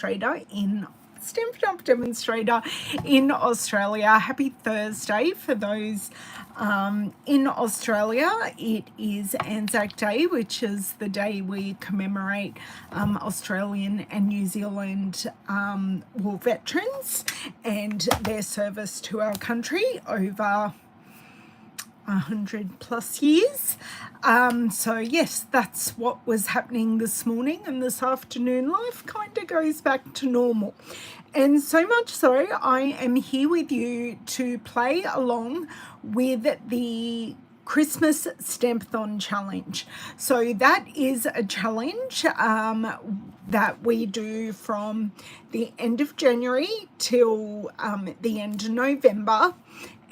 Stampin' Up! Demonstrator in Australia. Happy Thursday for those in Australia. It is Anzac Day, which is the day we commemorate Australian and New Zealand war veterans and their service to our country over 100+ years. So yes, that's what was happening this morning, and this afternoon life kind of goes back to normal. And so much so, I am here with you to play along with the Christmas Stampathon challenge. So that is a challenge that we do from the end of January till the end of November.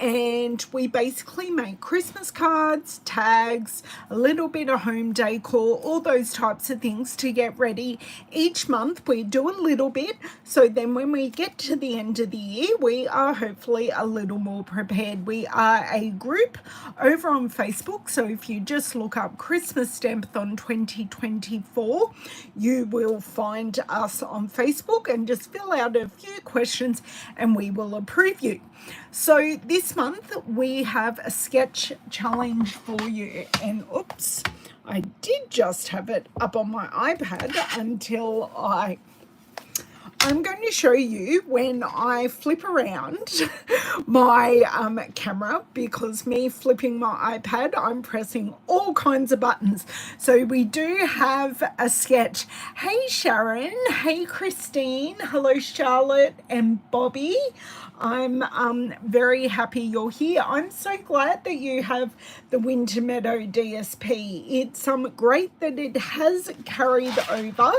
And we basically make Christmas cards, tags, a little bit of home decor, all those types of things to get ready. Each month we do a little bit, so then when we get to the end of the year, we are hopefully a little more prepared. We are a group over on Facebook, so if you just look up Christmas Stampathon 2024, you will find us on Facebook, and just fill out a few questions and we will approve you. So this month we have a sketch challenge for you, and oops, I did just have it up on my iPad until I'm going to show you when I flip around my camera, because me flipping my iPad, I'm pressing all kinds of buttons. So we do have a sketch. Hey Sharon, hey Christine, hello Charlotte and Bobby. I'm very happy you're here. I'm so glad that you have the Winter Meadow DSP. It's great that it has carried over.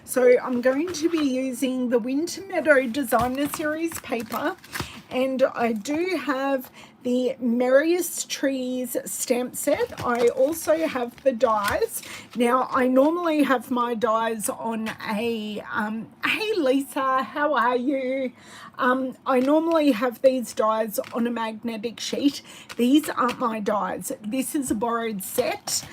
So I'm going to be using the Winter Meadow Designer Series paper, and I do have the Merriest Trees stamp set. I also have the dies. Now, I normally have my dies on a, hey Lisa, how are you? I normally have these dies on a magnetic sheet. These aren't my dies. This is a borrowed set.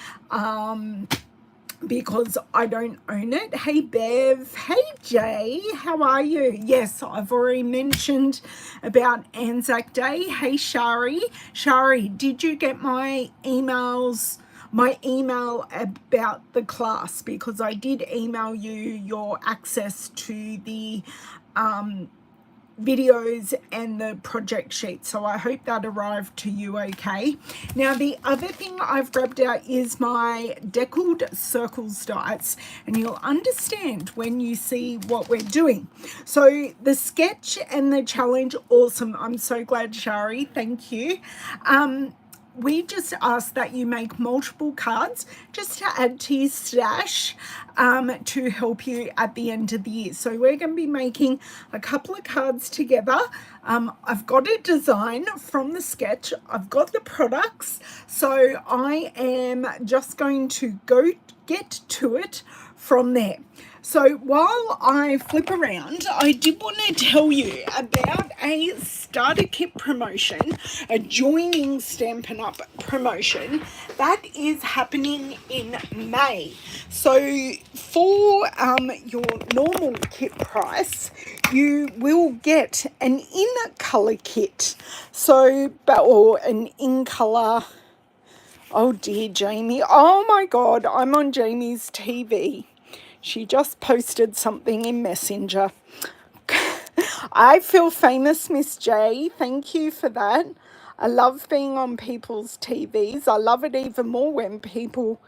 Because I don't own it. Hey Bev, hey Jay, how are you? Yes, I've already mentioned about Anzac Day. Hey Shari, did you get my email about the class? Because I did email you your access to the videos and the project sheet, so I hope that arrived to you okay. Now the other thing I've grabbed out is my deckled circles dies, and you'll understand when you see what we're doing. So the sketch and the challenge, awesome. I'm so glad, Shari, thank you. We just ask that you make multiple cards just to add to your stash to help you at the end of the year. So we're going to be making a couple of cards together. I've got a design from the sketch. I've got the products. So I am just going to go get to it from there. So while I flip around, I did want to tell you about a starter kit promotion, a joining Stampin' Up! Promotion that is happening in May. So for your normal kit price, you will get an in-color kit. So, or an in-color, oh dear, Jamie. Oh my God, I'm on Jamie's TV. She just posted something in Messenger. I feel famous, Miss J. Thank you for that. I love being on people's TVs. I love it even more when people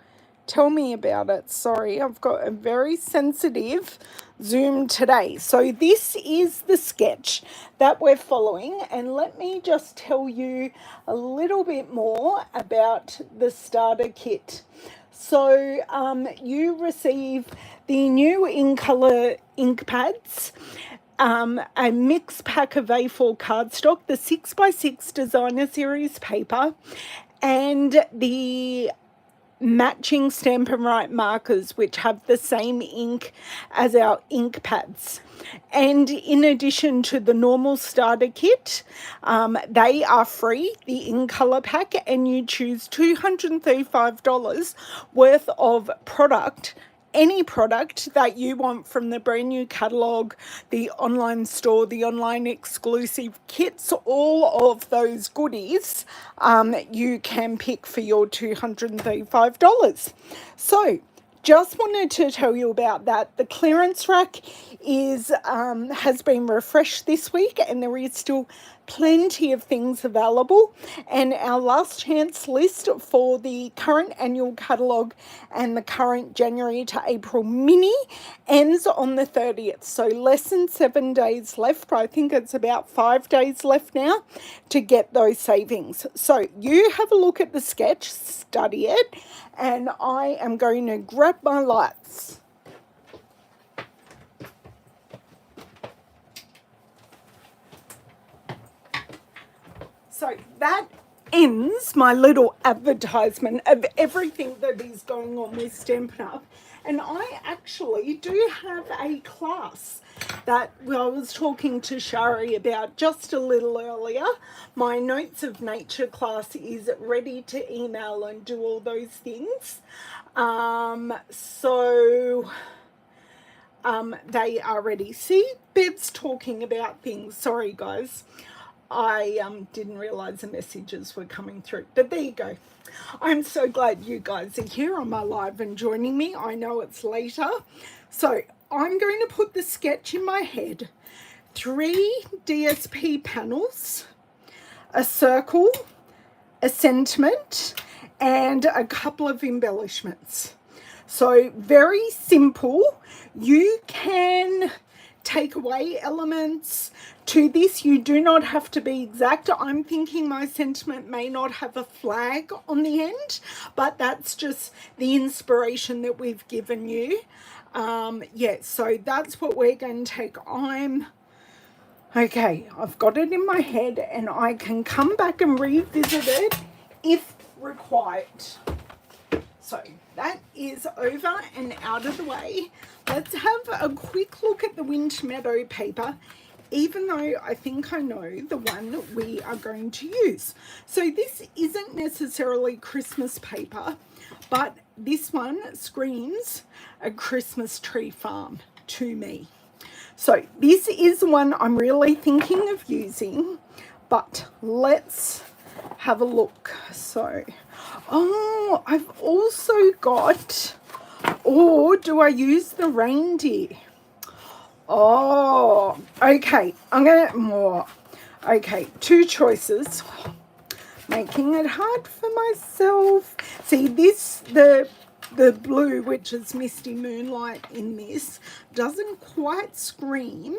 tell me about it. Sorry, I've got a very sensitive Zoom today. So this is the sketch that we're following, and let me just tell you a little bit more about the starter kit. So you receive the new in-color ink pads, a mixed pack of A4 cardstock, the 6x6 Designer Series paper, and the matching Stampin' Right markers, which have the same ink as our ink pads. And in addition to the normal starter kit, they are free, the in-color pack, and you choose $235 worth of product any product that you want from the brand new catalogue, the online store, the online exclusive kits, all of those goodies, you can pick for your $235. So just wanted to tell you about that. The clearance rack is has been refreshed this week, and there is still plenty of things available. And our last chance list for the current annual catalogue and the current January to April mini ends on the 30th. So less than 7 days left. I think it's about 5 days left now to get those savings. So you have a look at the sketch, study it, and I am going to grab my lights. So that ends my little advertisement of everything that is going on with Stampin' Up. And I actually do have a class that I was talking to Shari about just a little earlier. My Notes of Nature class is ready to email and do all those things. They are ready. See, Bev's talking about things. Sorry, guys. I didn't realize the messages were coming through, but there you go. I'm so glad you guys are here on my live and joining me. I know it's later. So I'm going to put the sketch in my head, 3 DSP panels, a circle, a sentiment, and a couple of embellishments. So very simple. You can take away elements to this. You do not have to be exact. I'm thinking my sentiment may not have a flag on the end, but that's just the inspiration that we've given you. Yeah, so that's what we're going to take. Okay, I've got it in my head, and I can come back and revisit it if required. So that is over and out of the way. Let's have a quick look at the Winter Meadow paper, even though I think I know the one we are going to use. So this isn't necessarily Christmas paper, but this one screams a Christmas tree farm to me. So this is one I'm really thinking of using, but let's have a look. So, oh, I've also got, or do I use the reindeer? Oh, okay. I'm going to more. Okay, 2 choices. Making it hard for myself. See, this, the blue, which is Misty Moonlight in this, doesn't quite scream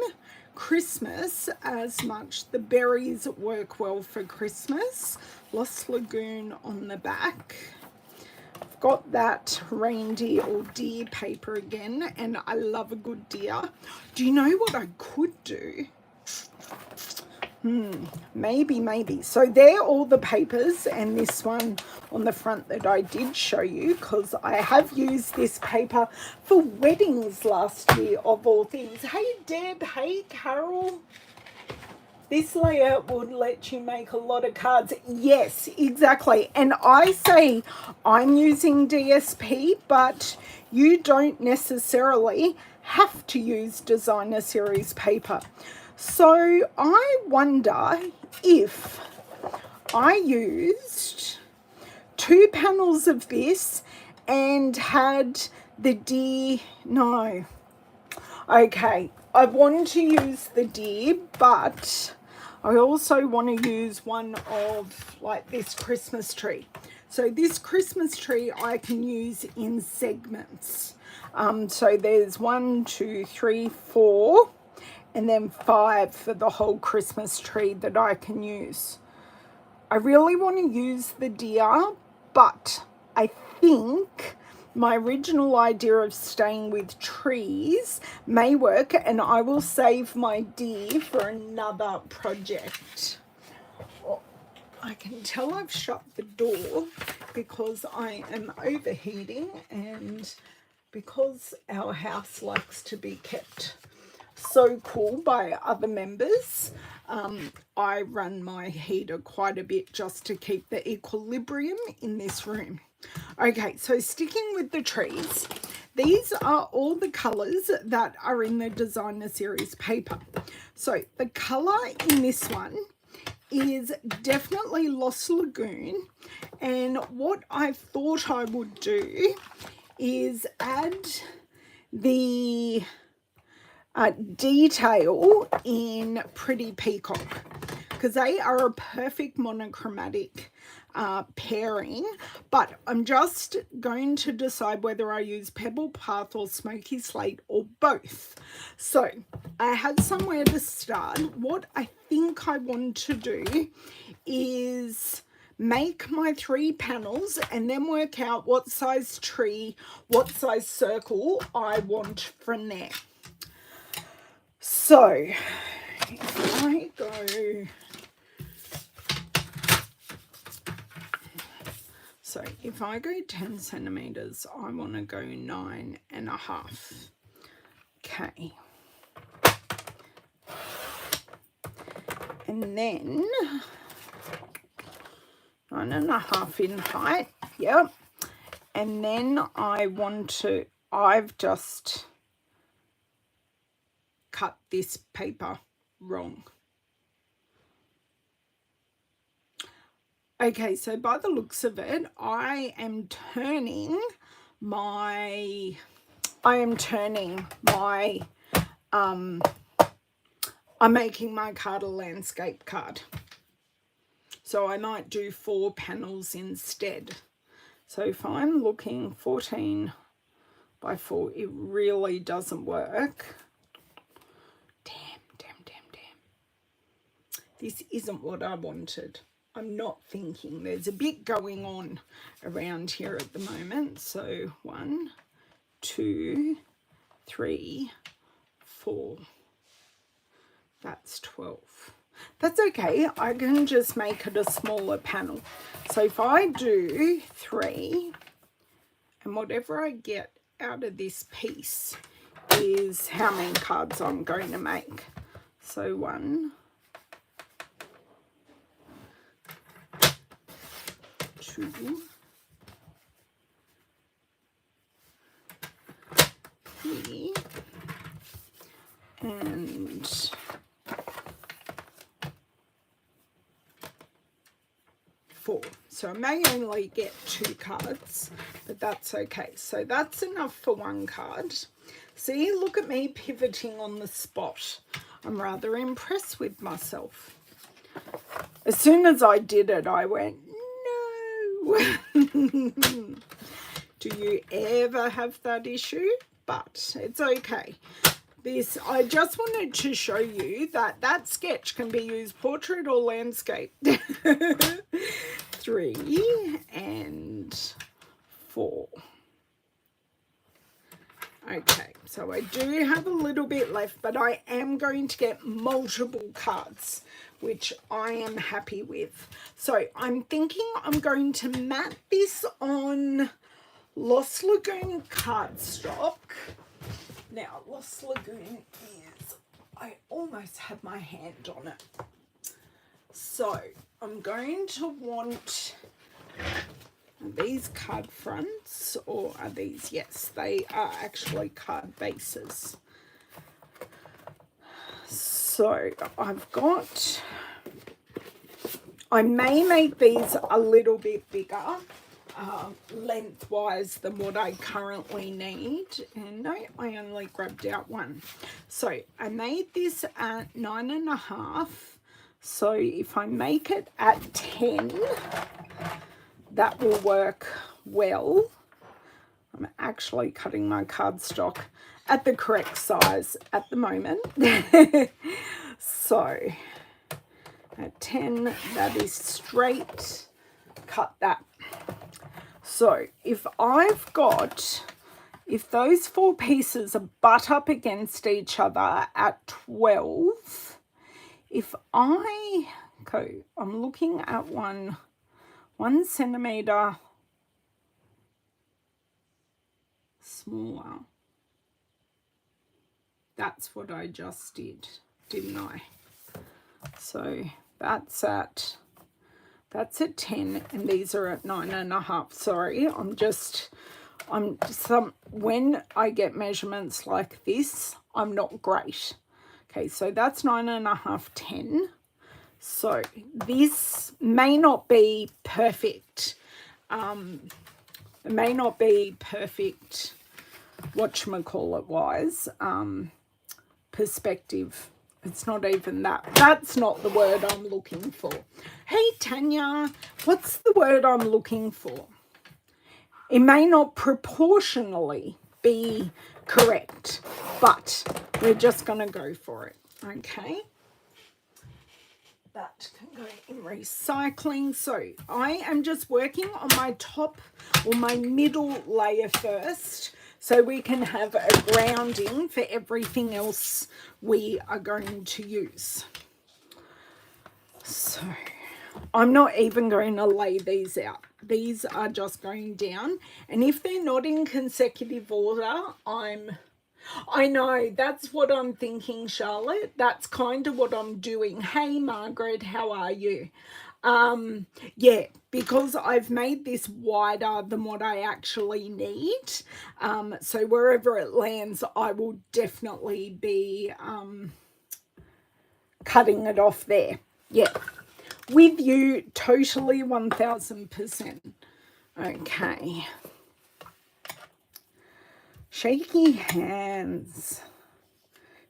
Christmas as much. The berries work well for Christmas. Lost Lagoon on the back. I've got that reindeer or deer paper again, and I love a good deer. Do you know what I could do? Maybe. So they're all the papers, and this one on the front that I did show you, because I have used this paper for weddings last year, of all things. Hey, Deb. Hey, Carol. This layout would let you make a lot of cards. Yes, exactly. And I say I'm using DSP, but you don't necessarily have to use designer series paper. So I wonder if I used 2 panels of this and had the deer. No. Okay, I want to use the deer, but I also want to use one of like this Christmas tree. So this Christmas tree I can use in segments. So there's 1, 2, 3, 4, and then 5 for the whole Christmas tree that I can use. I really want to use the deer, but I think my original idea of staying with trees may work, and I will save my deer for another project. Oh, I can tell I've shut the door because I am overheating, and because our house likes to be kept so cool by other members, I run my heater quite a bit just to keep the equilibrium in this room. Okay, so sticking with the trees, these are all the colors that are in the designer series paper. So the color in this one is definitely Lost Lagoon, and what I thought I would do is add the detail in Pretty Peacock, because they are a perfect monochromatic pairing, but I'm just going to decide whether I use Pebble Path or Smoky Slate or both. So I had somewhere to start. What I think I want to do is make my 3 panels and then work out what size tree, what size circle I want from there. So if I go, so if I go 10 centimeters, I want to go 9.5. Okay. And then 9.5 in height. Yep. And then I've just cut this paper wrong. Okay, so by the looks of it, I'm making my card a landscape card. So I might do 4 panels instead. So if I'm looking 14 by 4, it really doesn't work. Damn. This isn't what I wanted. I'm not thinking. There's a bit going on around here at the moment. So 1, 2, 3, 4. That's 12. That's okay. I can just make it a smaller panel. So if I do 3, and whatever I get out of this piece is how many cards I'm going to make. So 1, 2, 3, and 4. So I may only get 2 cards, but that's okay. So that's enough for 1 card. See, look at me pivoting on the spot. I'm rather impressed with myself. As soon as I did it, I went, no. Do you ever have that issue? But it's okay. I just wanted to show you that that sketch can be used portrait or landscape. 3 and 4. Okay, so I do have a little bit left, but I am going to get multiple cards, which I am happy with. So I'm thinking I'm going to mat this on Lost Lagoon cardstock. Now, Lost Lagoon is, I almost have my hand on it. So I'm going to want, are these card fronts or are these? Yes, they are actually card bases. So I may make these a little bit bigger lengthwise than what I currently need. And no, I only grabbed out 1. So I made this at 9.5. So if I make it at 10, that will work well. I'm actually cutting my cardstock at the correct size at the moment. So at 10, that is straight. Cut that. So if those 4 pieces are butt up against each other at 12, I'm looking at 1 centimeter smaller. That's what I just did, didn't I? So that's at 10, and these are at 9.5. Sorry, when I get measurements like this, I'm not great. Okay, so that's 9.5, 10. So this may not be perfect. It may not be perfect, whatchamacallit wise, perspective. It's not even that. That's not the word I'm looking for. Hey, Tanya, what's the word I'm looking for? It may not proportionally be correct, but we're just going to go for it, okay? That can go in recycling. So I am just working on my top or my middle layer first, so we can have a grounding for everything else we are going to use. So I'm not even going to lay these out. These are just going down. And if they're not in consecutive order, I know, that's what I'm thinking, Charlotte. That's kind of what I'm doing. Hey, Margaret, how are you? Yeah, because I've made this wider than what I actually need. So wherever it lands, I will definitely be cutting it off there. Yeah, with you, totally 1000%. Okay. Shaky hands.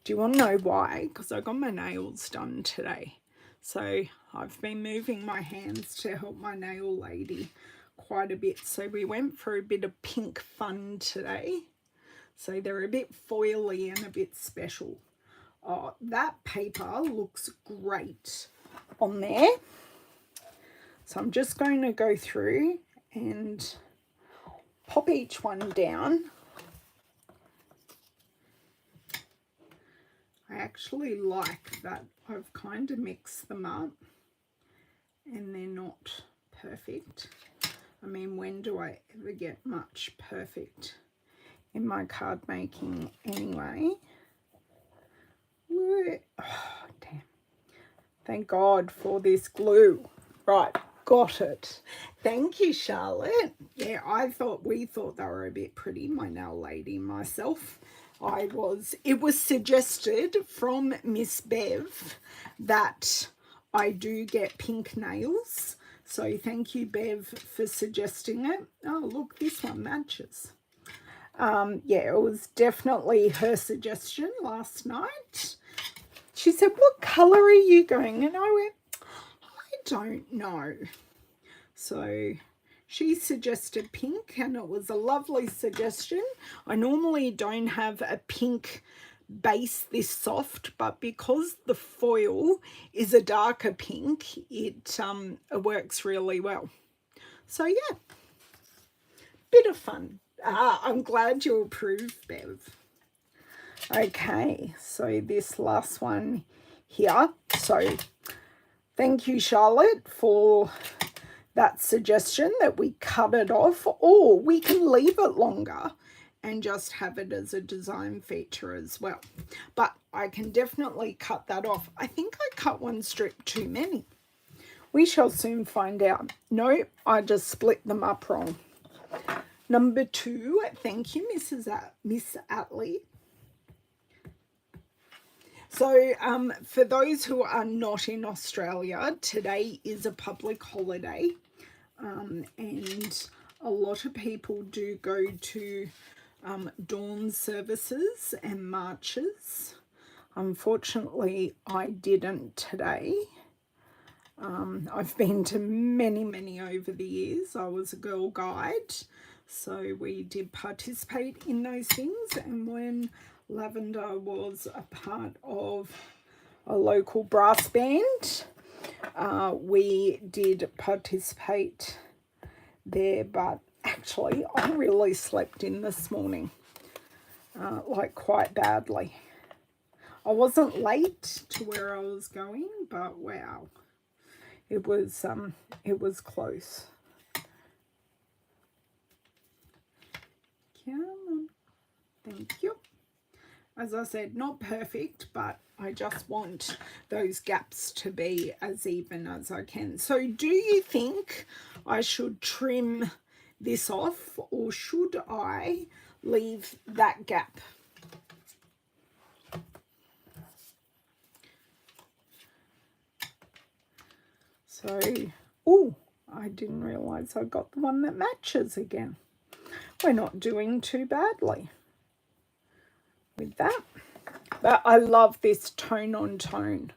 Do you want to know why? Because I got my nails done today. So I've been moving my hands to help my nail lady quite a bit. So we went for a bit of pink fun today. So they're a bit foily and a bit special. Oh, that paper looks great on there. So I'm just going to go through and pop each one down. I actually like that I've kind of mixed them up and they're not perfect. I mean, when do I ever get much perfect in my card making anyway? Oh, damn. Thank God for this glue. Right, got it. Thank you, Charlotte. Yeah, we thought they were a bit pretty, my nail lady and myself. It was suggested from Miss Bev that I do get pink nails. So thank you, Bev, for suggesting it. Oh, look, this one matches. Yeah, it was definitely her suggestion last night. She said, what colour are you going? And I went, I don't know. So she suggested pink, and it was a lovely suggestion. I normally don't have a pink base this soft, but because the foil is a darker pink, it works really well. So yeah, bit of fun. I'm glad you approve, Bev. Okay, so this last one here. So thank you, Charlotte, for that suggestion that we cut it off, or we can leave it longer and just have it as a design feature as well. But I can definitely cut that off. I think I cut one strip too many. We shall soon find out. No, I just split them up wrong. Number 2, thank you, Miss Atlee. So for those who are not in Australia, today is a public holiday. And a lot of people do go to dawn services and marches. Unfortunately, I didn't today. I've been to many over the years. I was a Girl Guide, so we did participate in those things. And when Lavender was a part of a local brass band, we did participate there. But actually, I really slept in this morning, like quite badly. I wasn't late to where I was going, but wow, it was close. Come on. Thank you. As I said, not perfect, but I just want those gaps to be as even as I can. So do you think I should trim this off, or should I leave that gap? So, oh, I didn't realize I got the one that matches again. We're not doing too badly with that. But I love this tone on tone.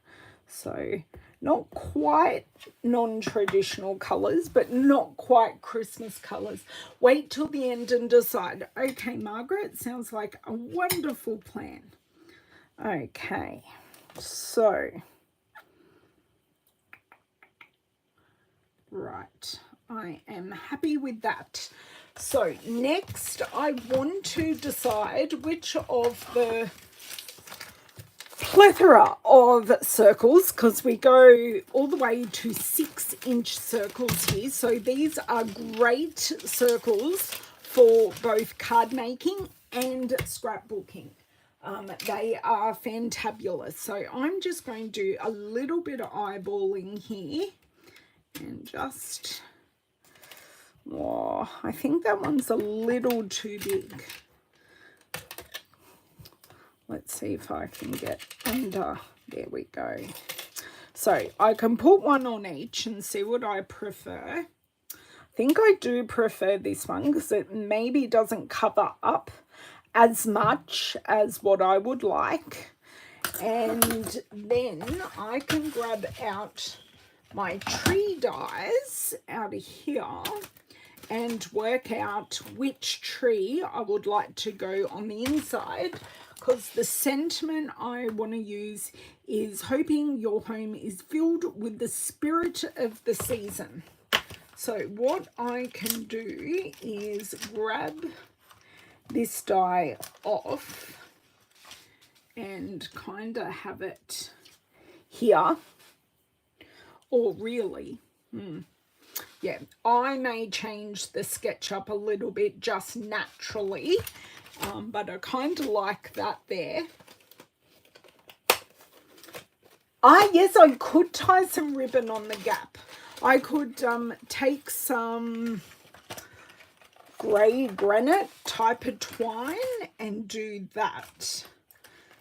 So not quite non-traditional colours, but not quite Christmas colours. Wait till the end and decide. Okay, Margaret, sounds like a wonderful plan. Okay, so right, I am happy with that. So next I want to decide which of the plethora of circles, because we go all the way to 6-inch circles here. So these are great circles for both card making and scrapbooking. They are fantabulous. So I'm just going to do a little bit of eyeballing here and just, oh, I think that one's a little too big. Let's see if I can get under. There we go. So I can put one on each and see what I prefer. I think I do prefer this one because it maybe doesn't cover up as much as what I would like. And then I can grab out my tree dies out of here and work out which tree I would like to go on the inside, because the sentiment I want to use is hoping your home is filled with the spirit of the season. So what I can do is grab this die off and kind of have it here, or really, yeah, I may change the sketch up a little bit just naturally, but I kind of like that there. Yes, I could tie some ribbon on the gap. I could take some grey granite type of twine and do that.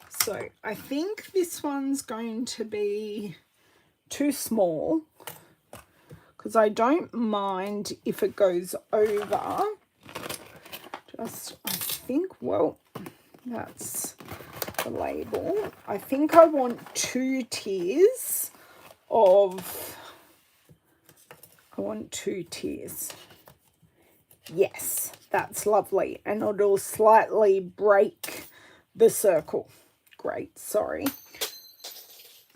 So I think this one's going to be too small, because I don't mind if it goes over. Just, I think, well, that's the label. I think I want 2 tiers of, I want 2 tiers. Yes, that's lovely. And it'll slightly break the circle. Great, sorry.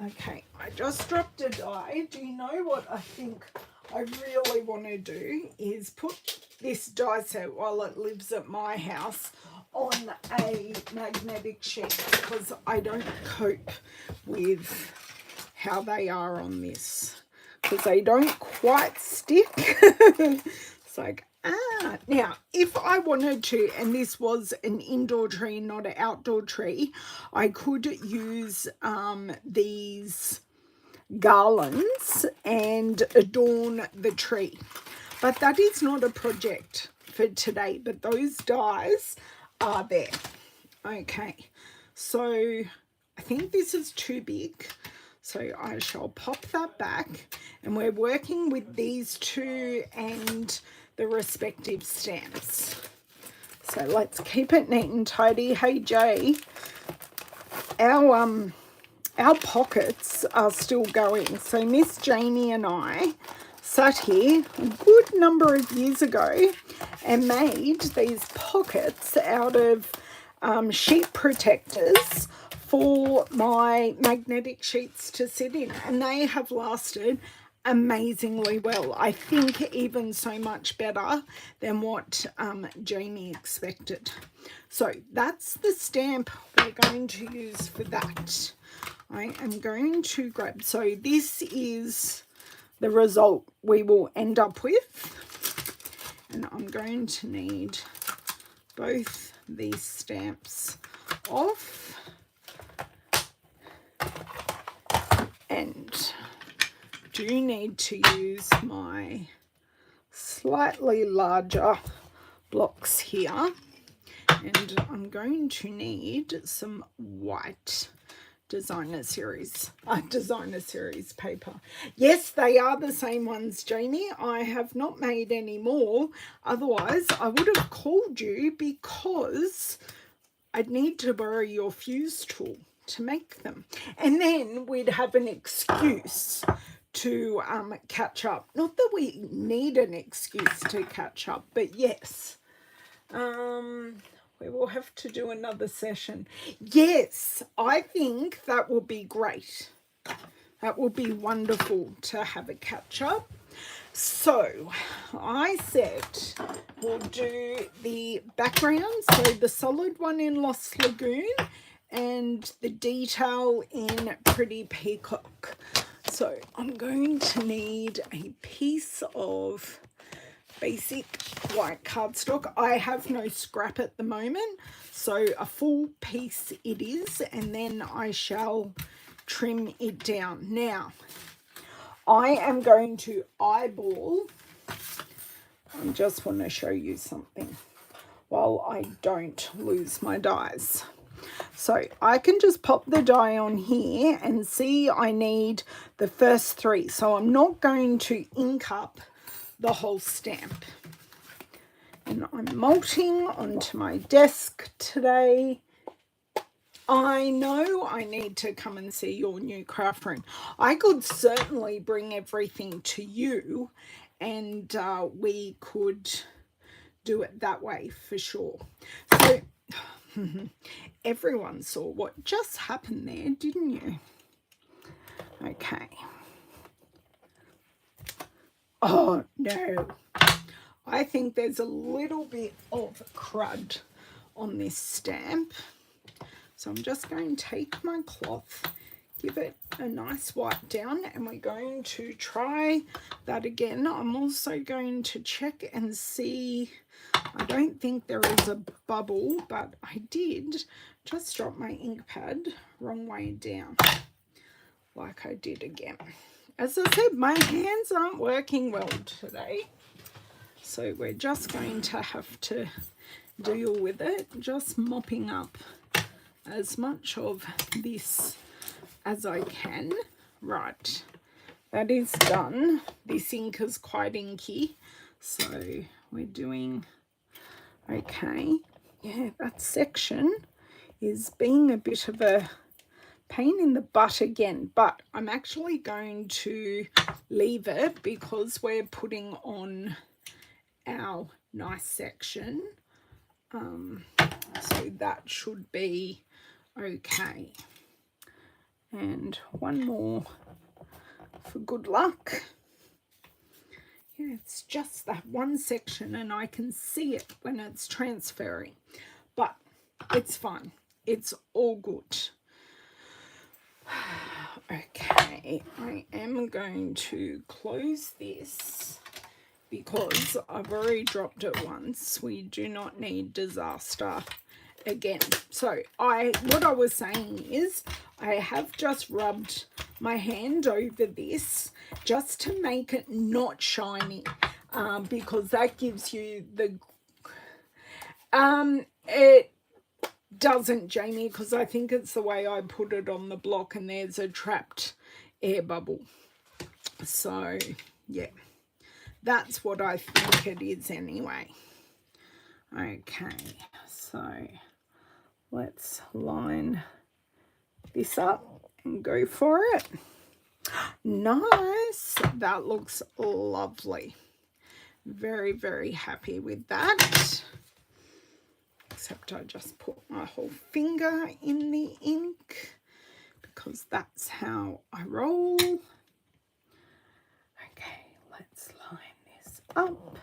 Okay, I just dropped a die. Do you know what I think I really want to do is put this die set while it lives at my house on a magnetic sheet, because I don't cope with how they are on this, because they don't quite stick. It's like, now if I wanted to, and this was an indoor tree, not an outdoor tree, I could use these garlands and adorn the tree, but that is not a project for today. But those dies are there. Okay, so I think this is too big, so I shall pop that back, and we're working with these 2 and the respective stamps. So let's keep it neat and tidy. Hey Jay, our pockets are still going. So Miss Janie and I sat here a good number of years ago and made these pockets out of sheet protectors for my magnetic sheets to sit in, and they have lasted amazingly well. I think even so much better than what Jamie expected. So that's the stamp we're going to use for that. I am going to grab, so this is the result we will end up with, and I'm going to need both these stamps off, and do need to use my slightly larger blocks here, and I'm going to need some white designer series paper. Yes, they are the same ones, Jamie. I have not made any more, otherwise I would have called you, because I'd need to borrow your fuse tool to make them, and then we'd have an excuse to catch up. Not that we need an excuse to catch up, but yes, we will have to do another session. Yes, I think that will be great. That will be wonderful to have a catch up. So I said we'll do the background, so the solid one in Lost Lagoon and the detail in Pretty Peacock. So I'm going to need a piece of basic white cardstock. I have no scrap at the moment, so a full piece it is, and then I shall trim it down. Now, I am going to eyeball. I just want to show you something while I don't lose my dies. So I can just pop the die on here and see I need the first 3. So I'm not going to ink up the whole stamp. And I'm molting onto my desk today. I know I need to come and see your new craft room. I could certainly bring everything to you, and we could do it that way for sure. So everyone saw what just happened there, didn't you? Okay. Oh no, I think there's a little bit of crud on this stamp. So I'm just going to take my cloth, give it a nice wipe down, and we're going to try that again. I'm also going to check and see, I don't think there is a bubble, but I did just drop my ink pad wrong way down, like I did again. As I said, my hands aren't working well today, so we're just going to have to deal with it, just mopping up as much of this as I can. Right, that is done. This ink is quite inky, so we're doing okay. Yeah, that section is being a bit of a pain in the butt again, but I'm actually going to leave it because we're putting on our nice section, so that should be okay. And one more for good luck. Yeah, it's just that one section, and I can see it when it's transferring, but it's fine, it's all good. Okay, I am going to close this because I've already dropped it once. We do not need disaster again. So what I was saying is I have just rubbed my hand over this just to make it not shiny, because that gives you the it doesn't, Jamie, because I think it's the way I put it on the block, and there's a trapped air bubble. So yeah, that's what I think it is anyway. Okay, so let's line this up and go for it. Nice, that looks lovely. Very, very happy with that. Except I just put my whole finger in the ink because that's how I roll. Okay, let's line this up.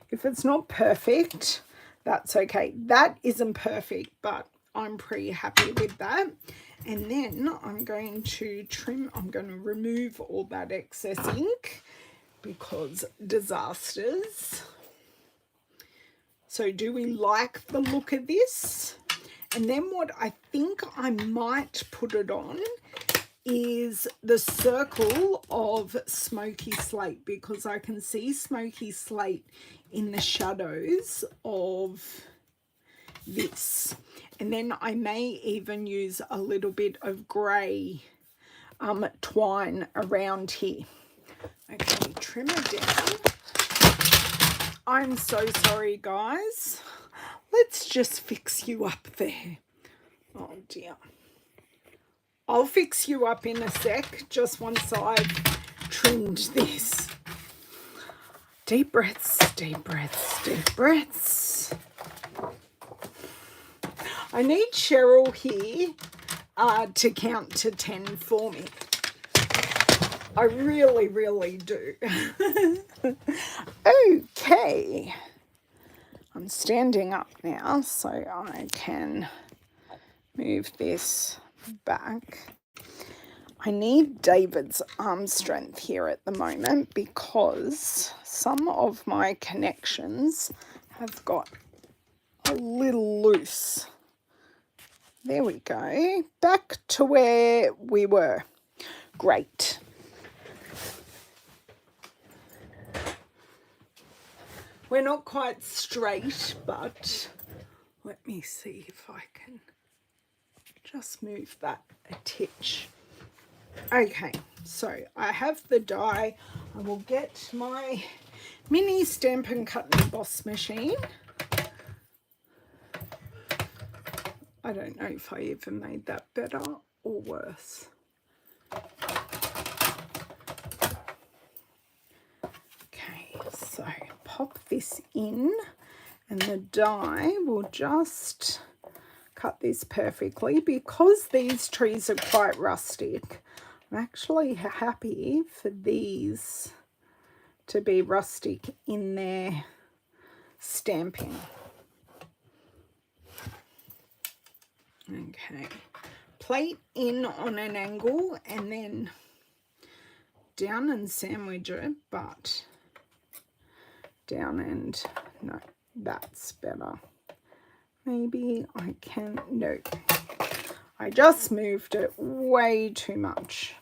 If it's not perfect, that's okay. That isn't perfect, but I'm pretty happy with that. And then I'm going to trim, I'm going to remove all that excess ink because disasters. So do we like the look of this? And then what I think I might put it on is the circle of smoky slate, because I can see smoky slate in the shadows of this. And then I may even use a little bit of grey twine around here. Okay, trim it down. I'm so sorry, guys. Let's just fix you up there. Oh dear. I'll fix you up in a sec, just once I've trimmed this. Deep breaths, deep breaths, deep breaths. I need Cheryl here to count to 10 for me. I really, really do. Okay. I'm standing up now, so I can move this back. I need David's arm strength here at the moment because some of my connections have got a little loose. There we go. Back to where we were. Great. We're not quite straight, but let me see if I can just move that a titch. Okay, so I have the die. I will get my mini Stampin' Cut and Emboss machine. I don't know if I even made that better or worse. Okay, so pop this in and the die will just cut this perfectly. Because these trees are quite rustic, I'm actually happy for these to be rustic in their stamping. Okay, plate in on an angle and then down and sandwich it, but down and no, that's better. Maybe I can, no, I just moved it way too much.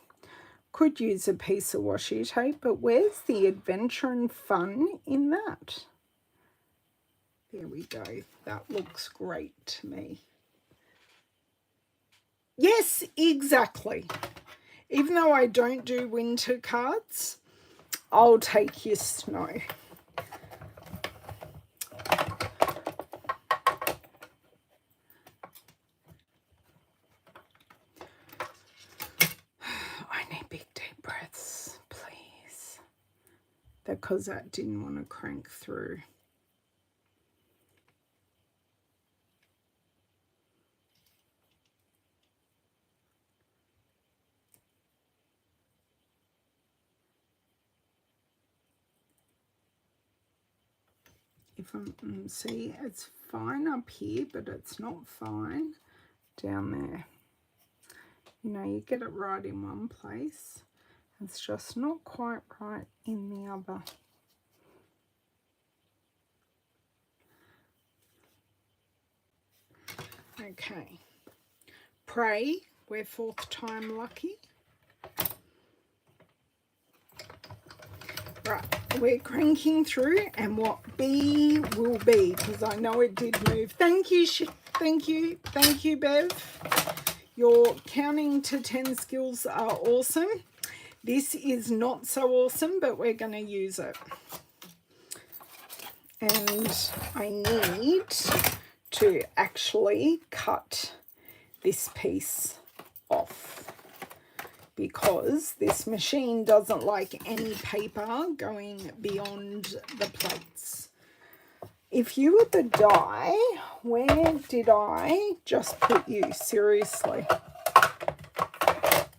Could use a piece of washi tape, but where's the adventure and fun in that? There we go, that looks great to me. Yes, exactly. Even though I don't do winter cards, I'll take your snow. I need big deep breaths, please. Because that didn't want to crank through. If I'm, see, it's fine up here, but it's not fine down there. You know, you get it right in one place. It's just not quite right in the other. Okay. Pray we're fourth time lucky. Right, we're cranking through, and what be will be, because I know it did move. Thank you, thank you, Bev. Your counting to 10 skills are awesome. This is not so awesome, but we're going to use it. And I need to actually cut this piece off, because this machine doesn't like any paper going beyond the plates. If you were the die, where did I just put you? Seriously.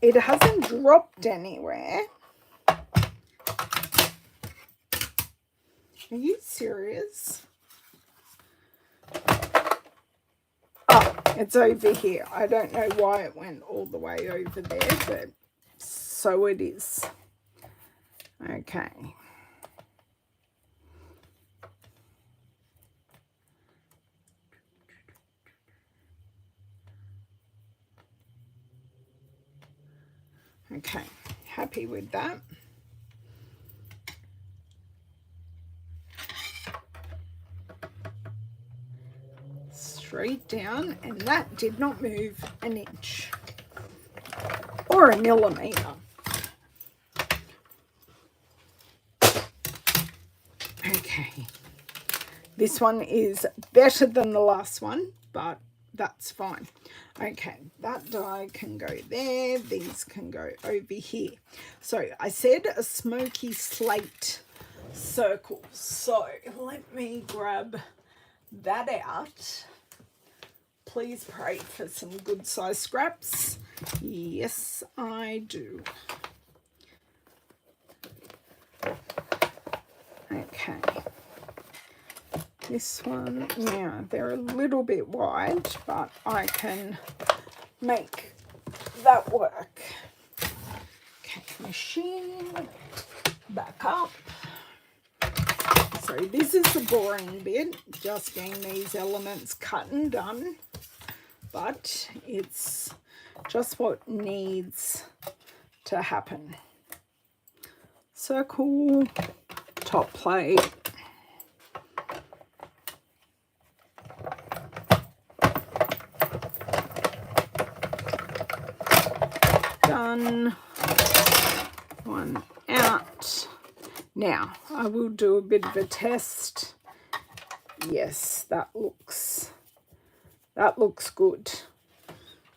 It hasn't dropped anywhere. Are you serious? Oh, it's over here. I don't know why it went all the way over there, but so it is. Okay. Okay, happy with that. Straight down, and that did not move an inch or a millimeter. Okay, this one is better than the last one, but that's fine. Okay, that die can go there, these can go over here. So I said a smoky slate circle, so let me grab that out. Please pray for some good size scraps. Yes, I do. Okay. This one, now they're a little bit wide, but I can make that work. Okay, machine, back up. So this is the boring bit, just getting these elements cut and done, but it's just what needs to happen. Circle, top plate. Done. One out. Now I will do a bit of a test. Yes, that looks good.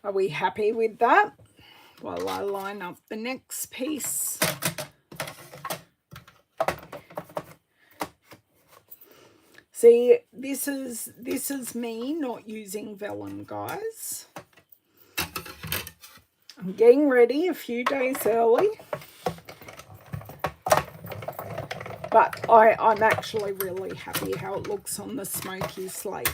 Are we happy with that? While I line up the next piece. See, this is me not using vellum, guys. I'm getting ready a few days early, but I'm actually really happy how it looks on the smoky slate.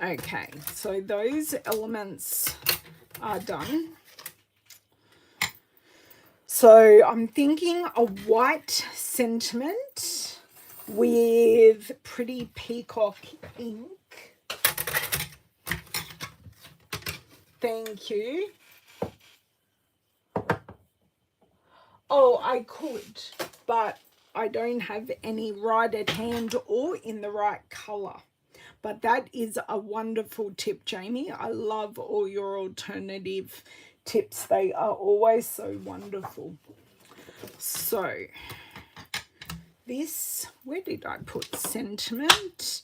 Okay, so those elements are done. So I'm thinking a white sentiment with pretty peacock ink. Thank you. Oh, I could, but I don't have any right at hand or in the right colour. But that is a wonderful tip, Jamie. I love all your alternative tips. They are always so wonderful. So this, where did I put sentiment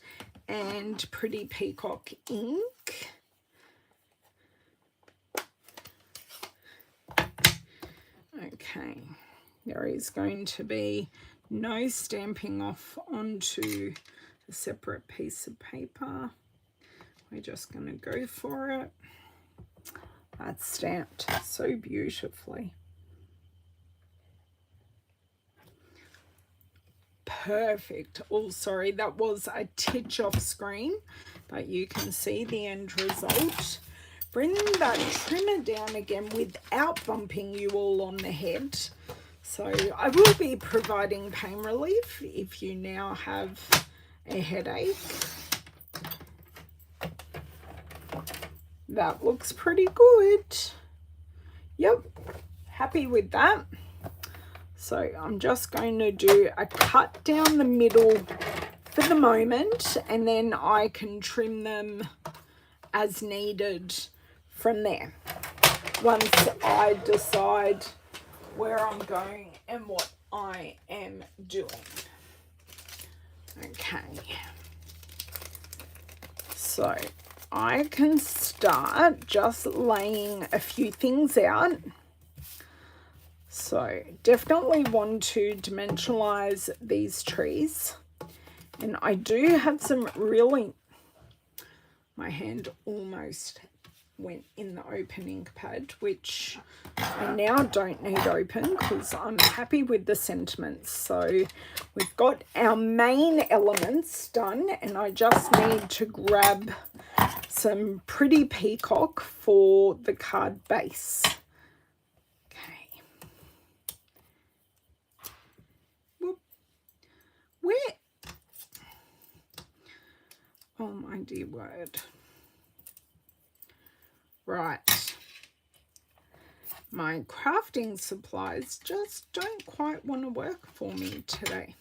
and pretty peacock ink? Okay, there is going to be no stamping off onto a separate piece of paper. We're just going to go for it. That's stamped so beautifully. Perfect. Oh, sorry, that was a titch off screen, but you can see the end result. Bring that trimmer down again without bumping you all on the head. So I will be providing pain relief if you now have a headache. That looks pretty good. Yep, happy with that. So I'm just going to do a cut down the middle for the moment, and then I can trim them as needed from there once I decide where I'm going and what I am doing. Okay, so I can start just laying a few things out. So definitely want to dimensionalize these trees, and I do have some really, my hand almost went in the open ink pad, which I now don't need open because I'm happy with the sentiments. So we've got our main elements done, and I just need to grab some pretty peacock for the card base. Okay. Whoop. Where? Oh my dear word. Right. My crafting supplies just don't quite want to work for me today.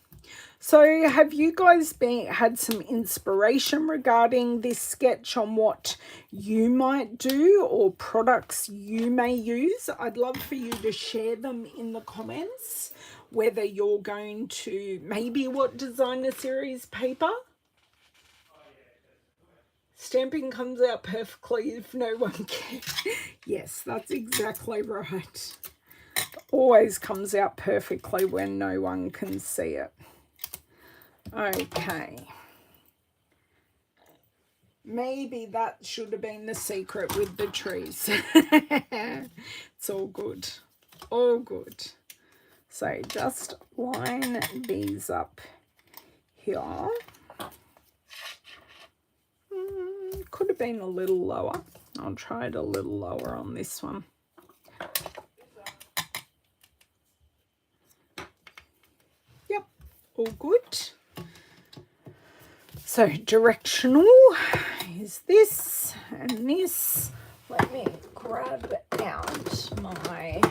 So have you guys had some inspiration regarding this sketch on what you might do or products you may use? I'd love for you to share them in the comments, whether you're going to maybe what designer series paper. Stamping comes out perfectly if no one can. Yes, that's exactly right. Always comes out perfectly when no one can see it. Okay. Maybe that should have been the secret with the trees. It's all good. All good. So just line these up here. Could have been a little lower. I'll try it a little lower on this one. Yep, all good. So directional is this and this. Let me grab out my,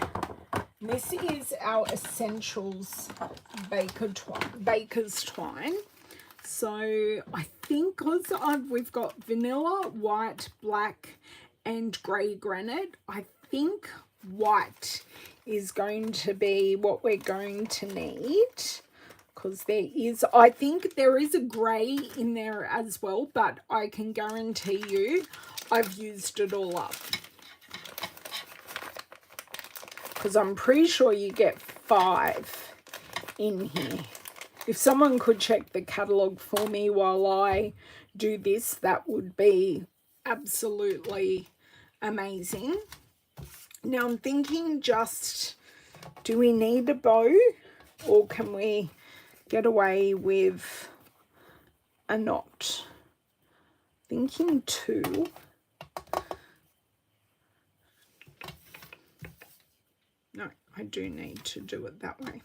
this is our Essentials Baker's Twine. So I think because we've got vanilla, white, black and grey granite, I think white is going to be what we're going to need. Because I think there is a grey in there as well, but I can guarantee you I've used it all up. Because I'm pretty sure you get 5 in here. If someone could check the catalogue for me while I do this, that would be absolutely amazing. Now I'm thinking just, do we need a bow or can we get away with a knot? Thinking 2. No, I do need to do it that way.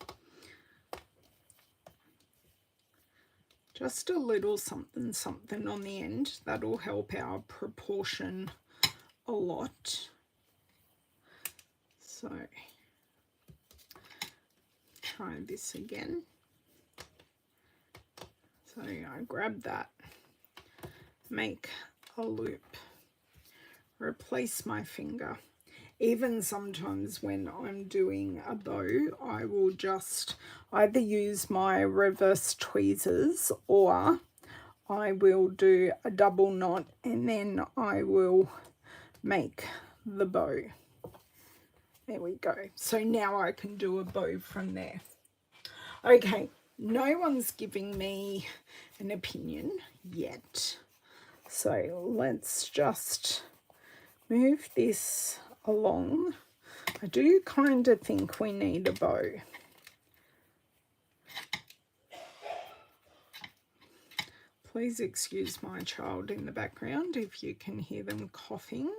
Just a little something something on the end. That'll help our proportion a lot. So try this again. So I grab that, make a loop, replace my finger. Even sometimes when I'm doing a bow, I will just either use my reverse tweezers or I will do a double knot and then I will make the bow. There we go. So now I can do a bow from there. Okay, no one's giving me an opinion yet. So let's just move this along. I do kind of think we need a bow. Please excuse my child in the background if you can hear them coughing.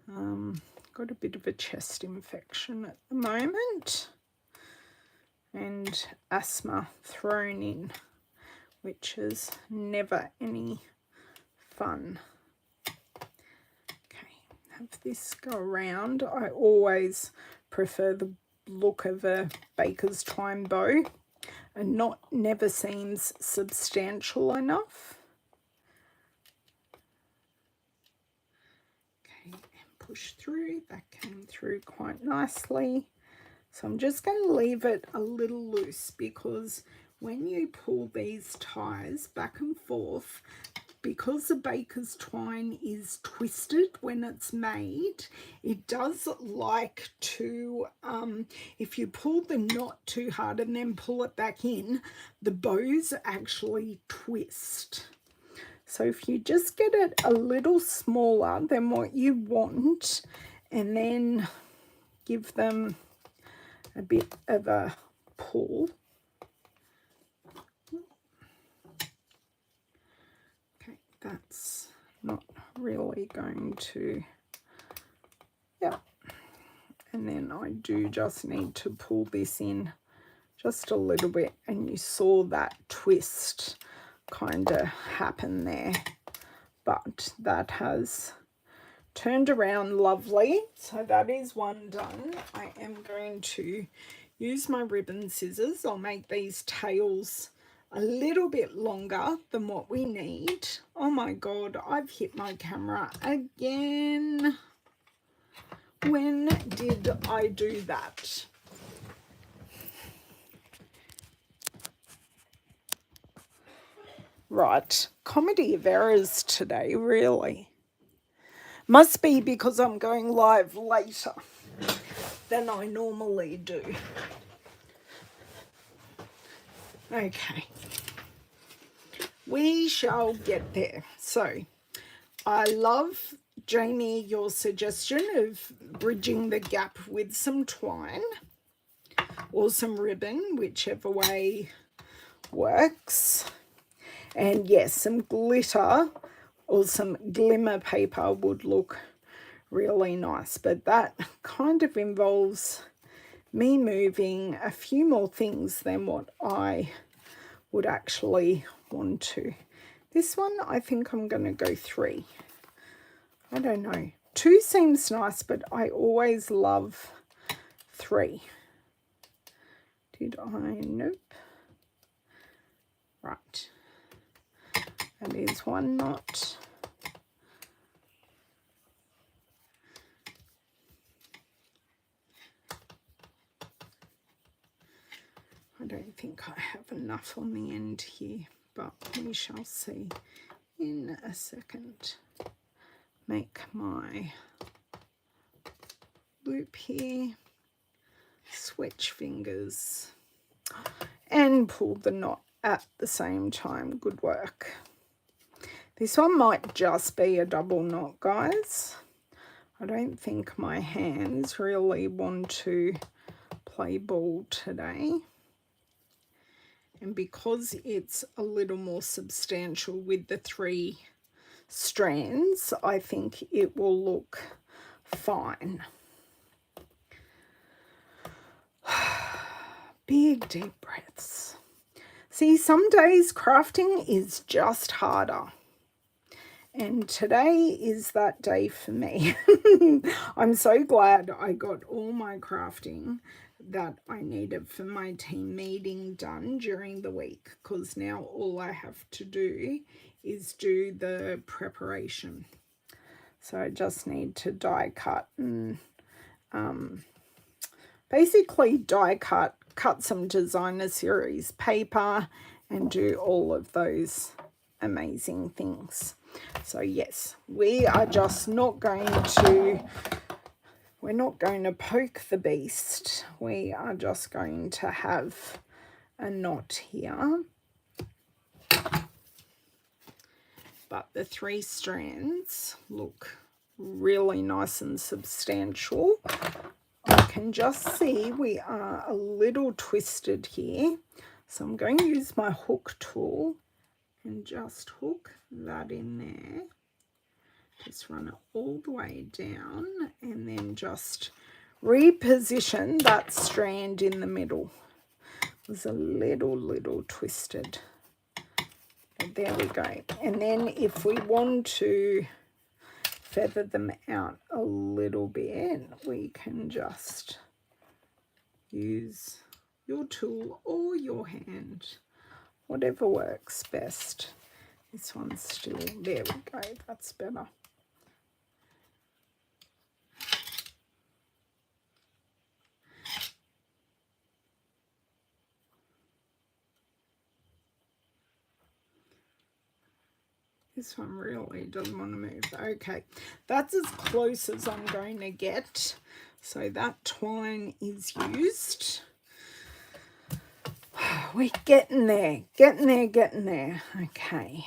Got a bit of a chest infection at the moment and asthma thrown in, which is never any fun. Have this go around. I always prefer the look of a baker's twine bow. A knot never seems substantial enough. Okay, and push through. That came through quite nicely. So I'm just going to leave it a little loose because when you pull these ties back and forth, because the baker's twine is twisted when it's made, it does like to, if you pull the knot too hard and then pull it back in, the bows actually twist. So if you just get it a little smaller than what you want and then give them a bit of a pull, that's not really going to, yeah. And then I do just need to pull this in just a little bit, and you saw that twist kind of happen there, but that has turned around lovely. So that is one done. I am going to use my ribbon scissors. I'll make these tails a little bit longer than what we need. Oh my God, I've hit my camera again. When did I do that? Right, comedy of errors today, really. Must be because I'm going live later than I normally do. Okay. We shall get there. So, I love, Jamie, your suggestion of bridging the gap with some twine or some ribbon, whichever way works. And yes, some glitter or some glimmer paper would look really nice, but that kind of involves me moving a few more things than what I would actually want to. This one, I think I'm going to go 3. I don't know. 2 seems nice, but I always love 3. Did I? Nope. Right. That is one knot. I don't think I have enough on the end here, but we shall see in a second. Make my loop here, switch fingers, and pull the knot at the same time. Good work. This one might just be a double knot, guys. I don't think my hands really want to play ball today. And because it's a little more substantial with the 3 strands, I think it will look fine. Big deep breaths. See, some days crafting is just harder. And today is that day for me. I'm so glad I got all my crafting that I needed for my team meeting done during the week, because now all I have to do is do the preparation. So I just need to die cut and basically die cut some designer series paper and do all of those amazing things. So yes, we are just not going to, we're not going to poke the beast. We are just going to have a knot here. But the 3 strands look really nice and substantial. I can just see we are a little twisted here. So I'm going to use my hook tool and just hook that in there. Just run it all the way down and then just reposition that strand in the middle. It was a little twisted. But there we go. And then if we want to feather them out a little bit, we can just use your tool or your hand, whatever works best. This one's still, there we go, that's better. This one really doesn't want to move. Okay, that's as close as I'm going to get. So that twine is used. We're getting there, getting there. Okay.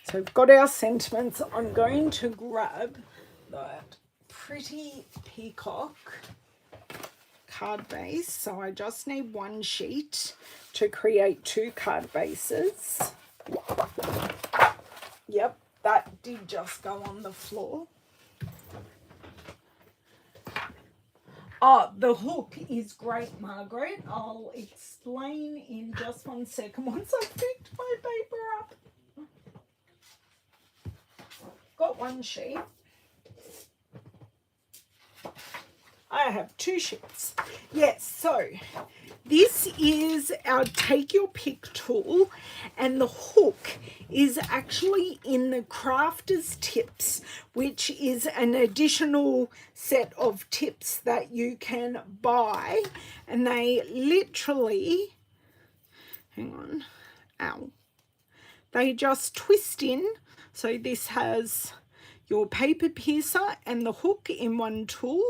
So we've got our sentiments. I'm going to grab that pretty peacock card base. So I just need 1 sheet to create 2 card bases. Yep, that did just go on the floor. Oh, the hook is great, Margaret. I'll explain in just 1 second once I've picked my paper up. Got 1 sheet. I have 2 sheets. Yes, so this is our take your pick tool, and the hook is actually in the crafter's tips, which is an additional set of tips that you can buy, and they literally, hang on, ow, they just twist in. So this has your paper piercer and the hook in one tool,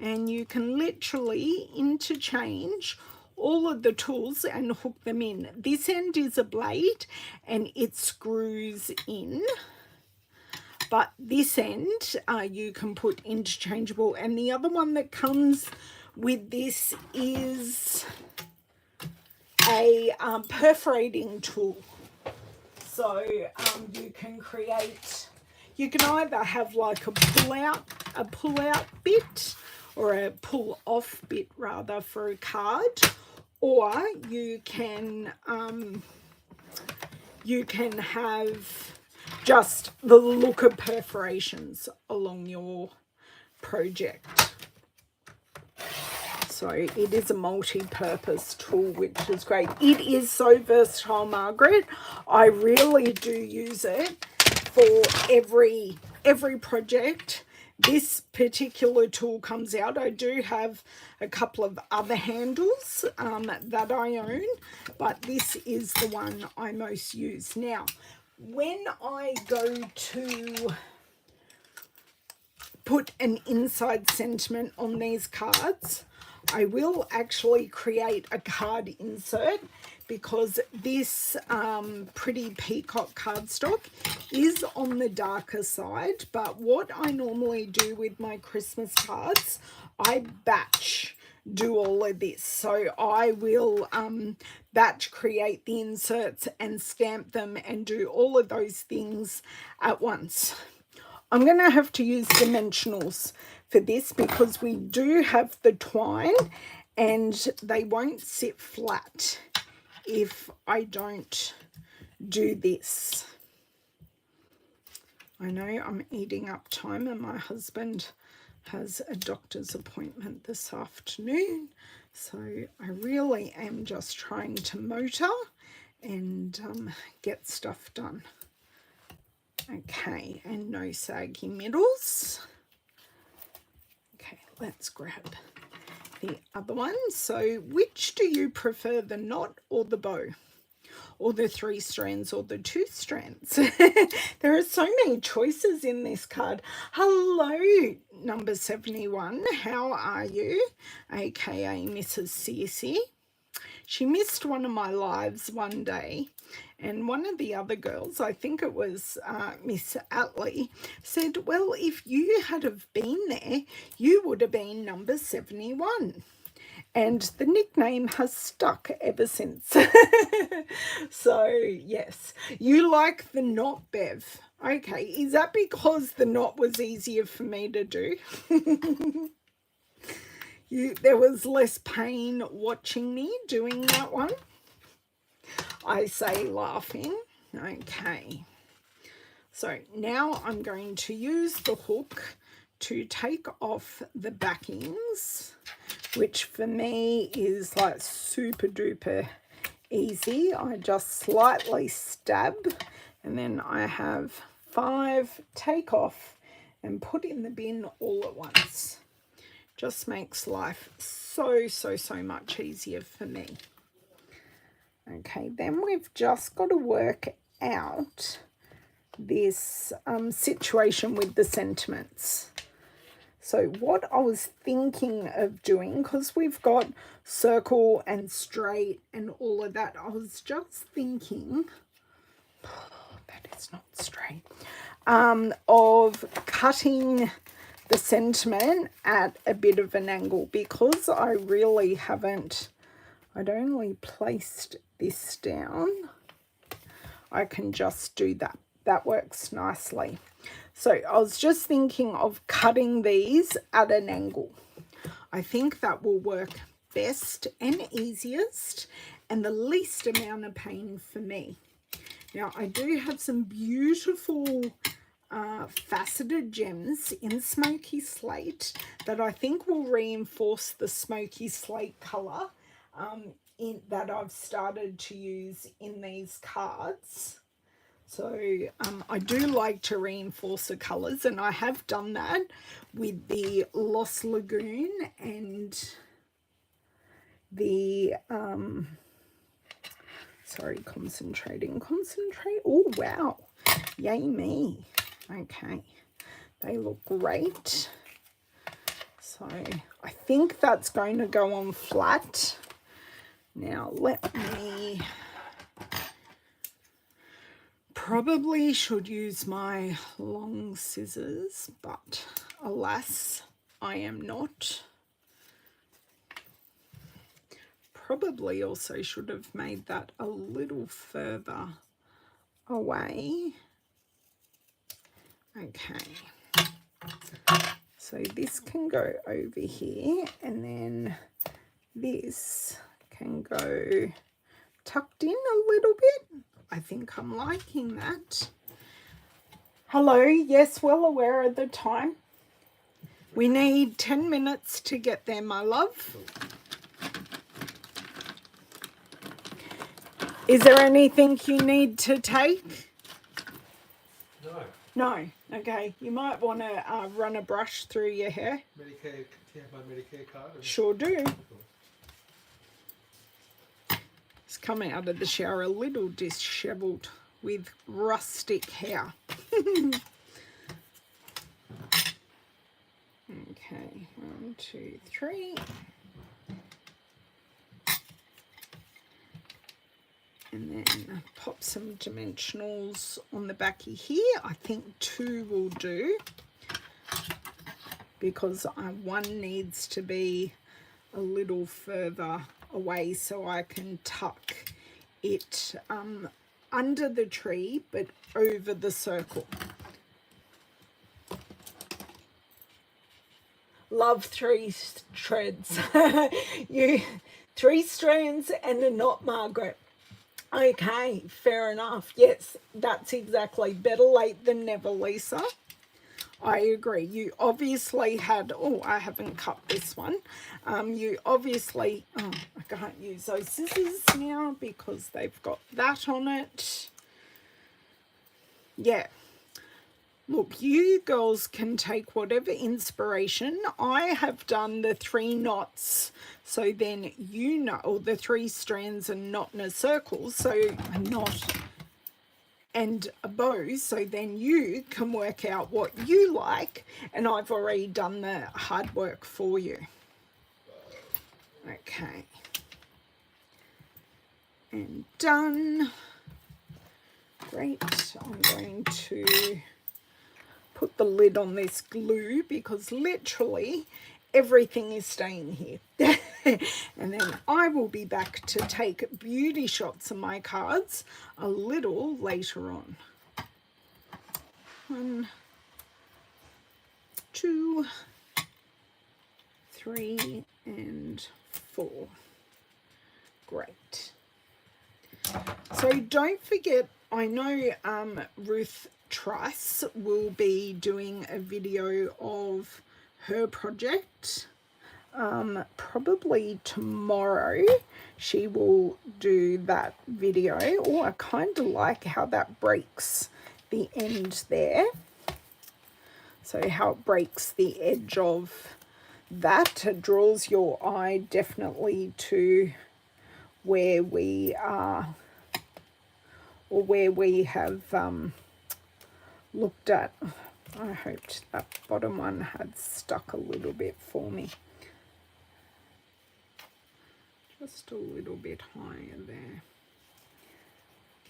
and you can literally interchange all of the tools and hook them in. This end is a blade and it screws in, but this end you can put interchangeable. And the other one that comes with this is a perforating tool. So you can create, you can either have like a pull out bit, or a pull off bit rather, for a card, or you can have just the look of perforations along your project. So it is a multi-purpose tool, which is great. It is so versatile, Margaret. I really do use it for every project. This particular tool comes out. I do have a couple of other handles that I own, but this is the one I most use. Now, when I go to put an inside sentiment on these cards, I will actually create a card insert, because this pretty peacock cardstock is on the darker side. But what I normally do with my Christmas cards, I batch do all of this. So I will batch create the inserts and stamp them and do all of those things at once. I'm going to have to use dimensionals for this, because we do have the twine and they won't sit flat if I don't do this. I know I'm eating up time, and my husband has a doctor's appointment this afternoon, so I really am just trying to motor and get stuff done. Okay, and no saggy middles. Okay, let's grab the other one. So which do you prefer, the knot or the bow, or the 3 strands or the 2 strands? There are so many choices in this card. Hello, number 71. How are you? AKA Mrs. Ceci. She missed one of my lives one day, and one of the other girls, I think it was Miss Atlee, said, well, if you had have been there, you would have been number 71. And the nickname has stuck ever since. So, yes. You like the knot, Bev. Okay, is that because the knot was easier for me to do? There was less pain watching me doing that one, I say, laughing. Okay, so now I'm going to use the hook to take off the backings, which for me is like super duper easy. I just slightly stab, and then I have 5 take off and put in the bin all at once. Just makes life so much easier for me. Okay, then we've just got to work out this situation with the sentiments. So what I was thinking of doing, because we've got circle and straight and all of that, I was just thinking, that is not straight, of cutting the sentiment at a bit of an angle, because I really haven't, I'd only placed this down. I can just do that. That works nicely. So I was just thinking of cutting these at an angle. I think that will work best and easiest and the least amount of pain for me. Now I do have some beautiful faceted gems in Smoky Slate that I think will reinforce the Smoky Slate colour that I've started to use in these cards. So I do like to reinforce the colours, and I have done that with the Lost Lagoon and the concentrate. Oh wow, yay me. Okay, they look great. So I think that's going to go on flat. Now let me, probably should use my long scissors, but alas, I am not. Probably also should have made that a little further away. Okay, so this can go over here, and then this can go tucked in a little bit. I think I'm liking that. Hello, yes, well aware of the time. We need 10 minutes to get there, my love. Is there anything you need to take? No. No. Okay. You might want to run a brush through your hair. Medicare, do you have my Medicare card? Sure do. It's come out of the shower a little dishevelled with rustic hair. Okay. 1, 2, 3. And then pop some dimensionals on the backy here. I think 2 will do, because one needs to be a little further away so I can tuck it under the tree but over the circle. Love 3 threads. 3 strands and a knot, Margaret. Okay, fair enough. Yes, that's exactly, better late than never, Lisa. I agree. You obviously had, oh, I haven't cut this one. You obviously, oh, I can't use those scissors now because they've got that on it. Yeah. Look, you girls can take whatever inspiration. I have done the 3 knots, so then you know, or the 3 strands and knot in a circle, so a knot and a bow, so then you can work out what you like, and I've already done the hard work for you. Okay. And done. Great. I'm going to put the lid on this glue because literally everything is staying here. And then I will be back to take beauty shots of my cards a little later on. 1, 2, 3, and 4. Great. So don't forget, I know Ruth Truss will be doing a video of her project. Probably tomorrow she will do that video. Oh, I kind of like how that breaks the end there. So how it breaks the edge of that. It draws your eye definitely to where we are, or where we have looked at. I hoped that bottom one had stuck a little bit for me. Just a little bit higher there.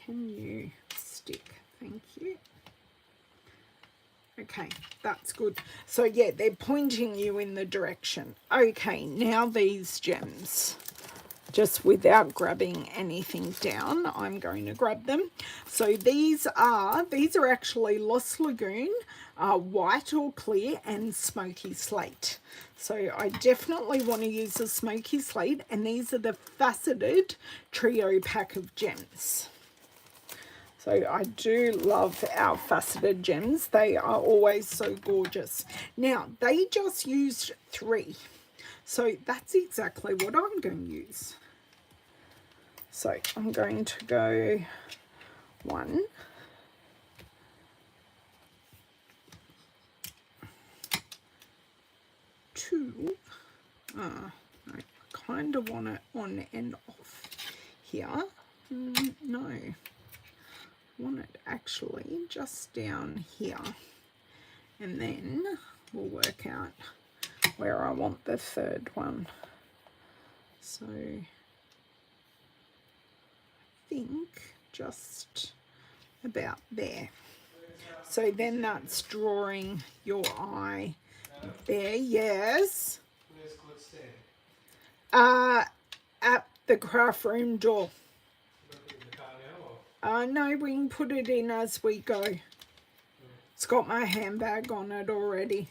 Can you stick? Thank you. Okay, that's good. So yeah, they're pointing you in the direction. Okay, now these gems. Just without grabbing anything down, I'm going to grab them. So these are actually Lost Lagoon, white or clear, and Smoky Slate. So I definitely want to use the Smoky Slate, and these are the faceted trio pack of gems. So So I do love our faceted gems. They are always so gorgeous. Now, they just used 3. So that's exactly what I'm going to use. So I'm going to go 1, 2. I kind of want it on and off here. No, I want it actually just down here, and then we'll work out where I want the 3rd one. So I think just about there. So then that's drawing your eye there. Yes. Where's good stand? At the craft room door. You got it in the car now, or? No, we can put it in as we go. It's got my handbag on it already.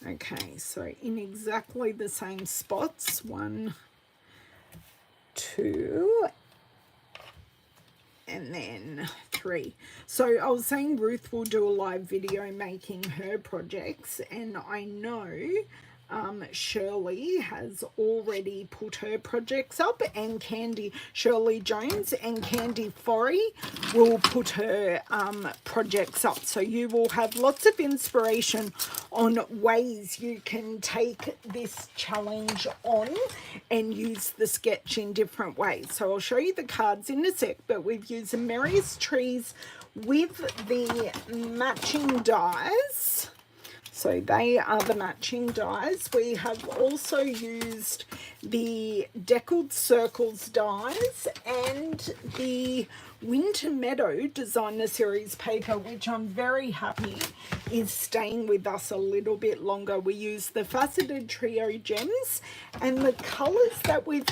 Okay, so in exactly the same spots. 1, 2, and then 3. So I was saying Ruth will do a live video making her projects, and I know Shirley has already put her projects up, and Shirley Jones and Candy Forry will put her projects up. So you will have lots of inspiration on ways you can take this challenge on and use the sketch in different ways. So I'll show you the cards in a sec, but we've used the Merriest trees with the matching dies. So they are the matching dies. We have also used the Deckled Circles dies and the Winter Meadow Designer Series paper, which I'm very happy is staying with us a little bit longer. We use the Faceted Trio gems, and the colours that we've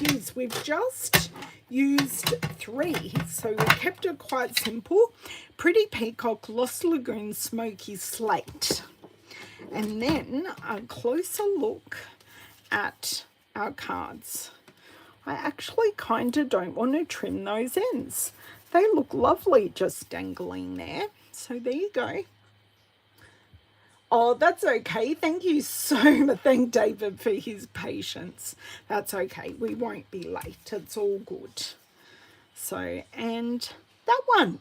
just used 3. So we kept it quite simple. Pretty Peacock, Lost Lagoon, Smoky Slate. And then a closer look at our cards. I actually kind of don't want to trim those ends. They look lovely just dangling there. So there you go. Oh, that's okay. Thank you so much. Thank David for his patience. That's okay. We won't be late. It's all good. So, and that one.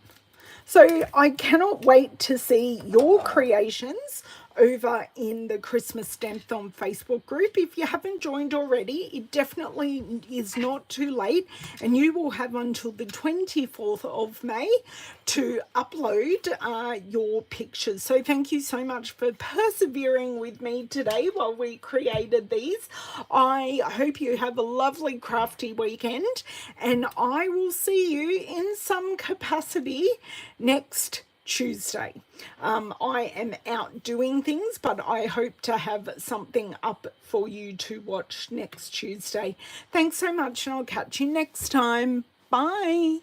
So I cannot wait to see your creations over in the Christmas Stampathon Facebook group. If you haven't joined already, it definitely is not too late, and you will have until the 24th of May to upload your pictures. So thank you so much for persevering with me today while we created these. I hope you have a lovely crafty weekend, and I will see you in some capacity next Tuesday. I am out doing things, but I hope to have something up for you to watch next Tuesday. Thanks so much, and I'll catch you next time. Bye.